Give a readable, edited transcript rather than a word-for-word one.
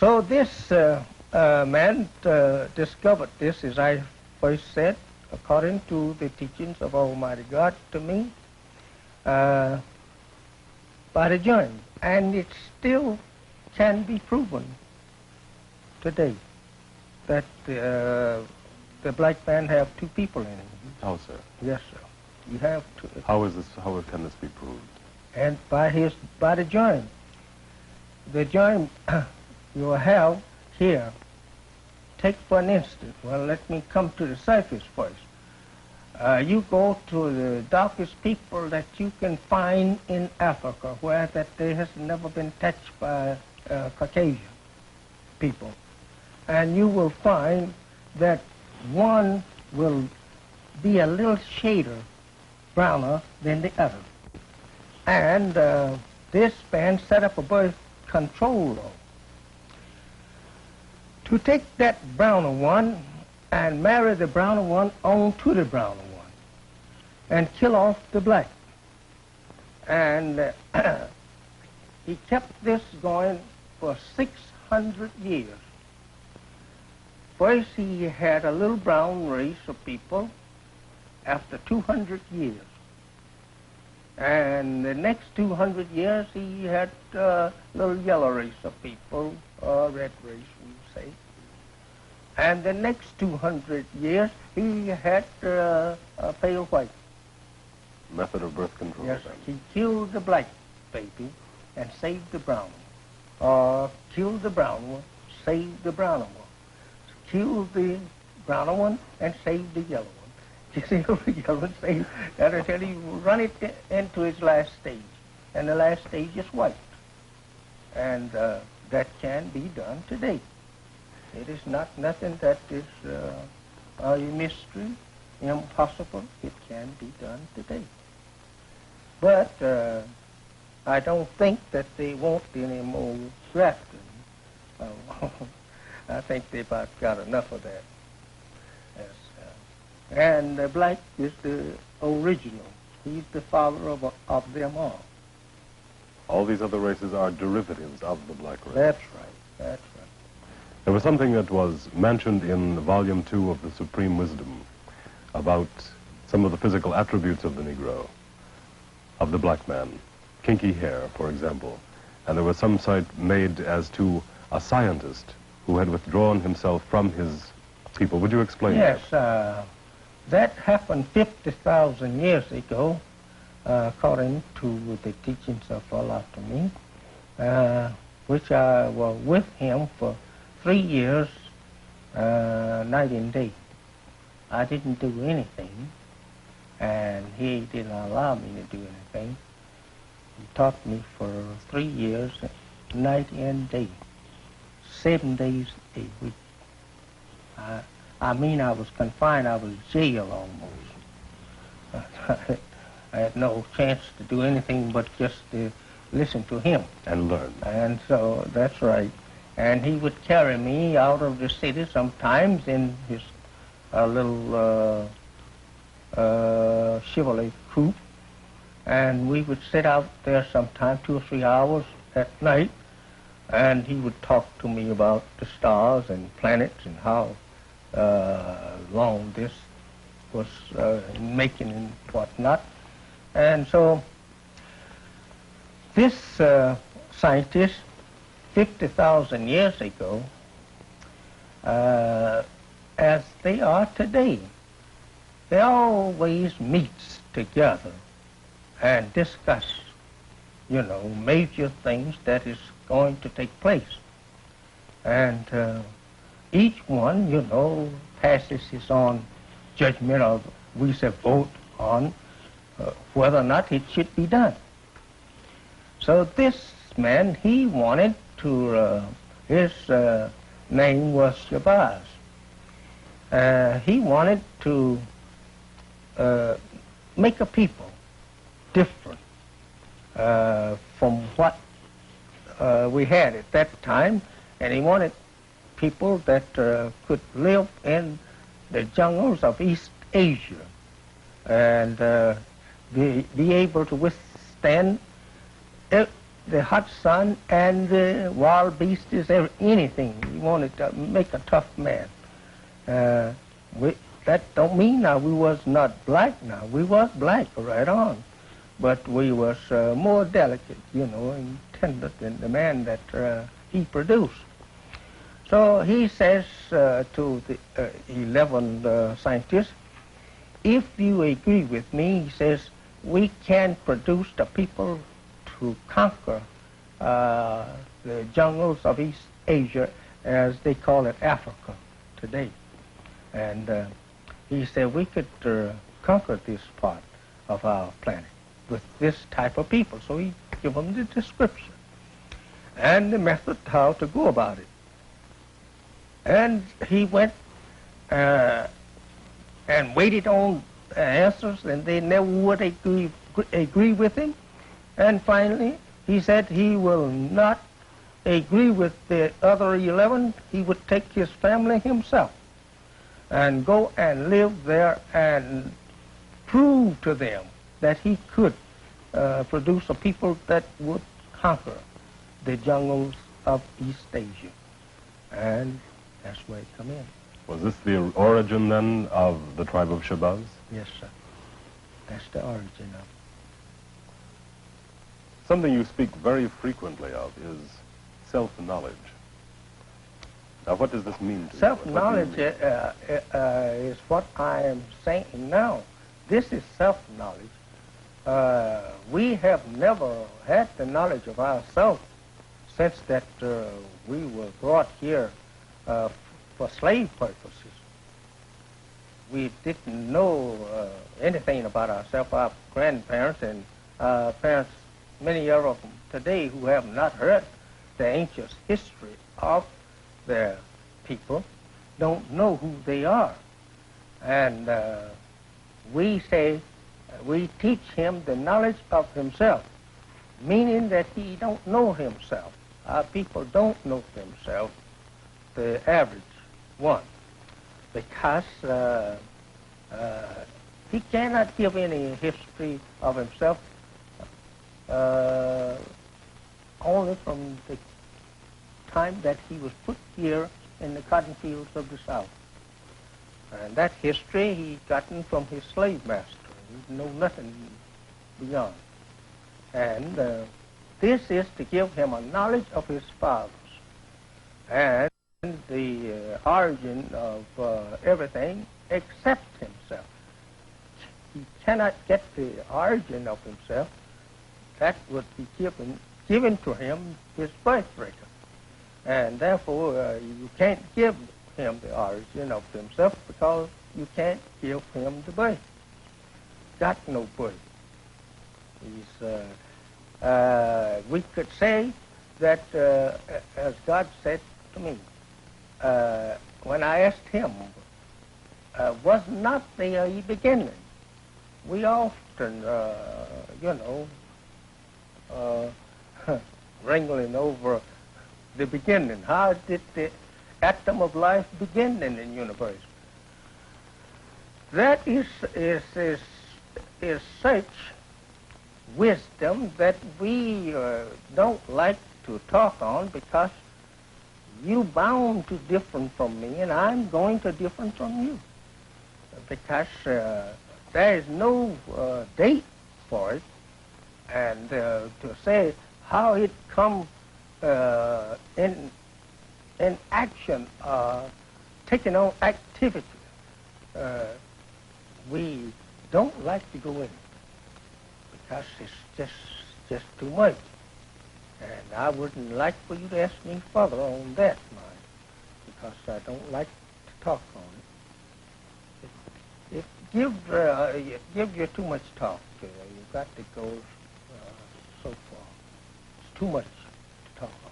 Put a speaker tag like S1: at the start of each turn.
S1: So this man discovered this, as I first said, according to the teachings of Almighty God to me, by the joint. And it still can be proven today that the black man have two people in him.
S2: How, sir?
S1: Yes, sir. You have to.
S2: How is this? How can this be proved?
S1: And by the joint. The joint you have here. Take for an instance. Well, let me come to the surface first. You go to the darkest people that you can find in Africa, where that they has never been touched by Caucasian people, and you will find that one will be a little shader browner than the other. And this man set up a birth control law to take that browner one and marry the browner one on to the browner one and kill off the black. And he kept this going for 600 years. First he had a little brown race of people after 200 years. And the next 200 years he had a little yellow race of people, or red race we say. And the next 200 years he had a pale white.
S2: Method of birth control.
S1: Yes,
S2: then.
S1: he killed the black baby and saved the brown one. Or killed the brown one, saved the browner one. Killed the browner one and saved the yellow one. You see, the yellow one saved, that'll tell you, run it into its last stage. And the last stage is white. And that can be done today. It is not nothing that is a mystery, impossible. It can be done today. But I don't think that they want any more grafting. I think they've about got enough of that. Yes, and the black is the original. He's the father of them all.
S2: All these other races are derivatives of the black race.
S1: That's right. That's right.
S2: There was something that was mentioned in Volume 2 of the Supreme Wisdom about some of the physical attributes of the Negro, of the black man. Kinky hair, for example. And there was some cite made as to a scientist who had withdrawn himself from his people. Would you explain that?
S1: Yes, that happened 50,000 years ago, according to the teachings of Allah to me, which I was with him for 3 years, night and day. I didn't do anything, and he didn't allow me to do anything. He taught me for 3 years, night and day, 7 days a week. I mean, I was confined. I was jailed almost. I had no chance to do anything but just to listen to him.
S2: And learn.
S1: And so, that's right. And he would carry me out of the city sometimes in his little Chevrolet coupe. And we would sit out there sometime 2 or 3 hours at night, and he would talk to me about the stars and planets and how long this was making and whatnot. And so this scientist, 50,000 years ago, as they are today, they always meet together and discuss, you know, major things that is going to take place. And each one, you know, passes his own judgment, or we say vote on whether or not it should be done. So this man, he wanted to, his name was Shabazz. He wanted to make a people different from what we had at that time, and he wanted people that could live in the jungles of East Asia and be able to withstand the hot sun and the wild beasts, anything. He wanted to make a tough man. That don't mean now we was not black now. We was black right on. But we was more delicate, you know, and tender than the man that he produced. So he says to the 11 scientists, if you agree with me, he says, we can produce the people to conquer the jungles of East Asia, as they call it Africa today. And he said we could conquer this part of our planet with this type of people. So he gave them the description and the method how to go about it. And he went and waited on answers, and they never would agree with him. And finally, he said he will not agree with the other 11. He would take his family himself and go and live there and prove to them that he could produce a people that would conquer the jungles of East Asia. And that's where it come in.
S2: Was this the origin, then, of the tribe of Shabazz?
S1: Yes, sir. That's the origin of it.
S2: Something you speak very frequently of is self-knowledge. Now, what does this mean to you?
S1: Self-knowledge is what I am saying now. This is self-knowledge. We have never had the knowledge of ourselves since that we were brought here for slave purposes. We didn't know anything about ourselves. Our grandparents and parents, many of them today who have not heard the ancient history of their people, don't know who they are. And we say, we teach him the knowledge of himself, meaning that he don't know himself. Our people don't know themselves, the average one, because he cannot give any history of himself only from the time that he was put here in the cotton fields of the South. And that history he gotten from his slave master. He know nothing beyond. And this is to give him a knowledge of his fathers and the origin of everything except himself. He cannot get the origin of himself. That would be given to him his birthright. And therefore, you can't give him the origin of himself because you can't give him the birth. Got no birth. He's, we could say that, as God said to me, when I asked him, was not there a beginning? We often, wrangling over the beginning. How did the atom of life begin in the universe? That is such wisdom that we don't like to talk on, because you bound to different from me and I'm going to different from you, because there is no date for it, and to say how it come in action, taking on activity, we don't like to go in, because it's just too much. And I wouldn't like for you to ask me further on that, mind, because I don't like to talk on it. It gives you too much talk. You've got to go so far. It's too much to talk on.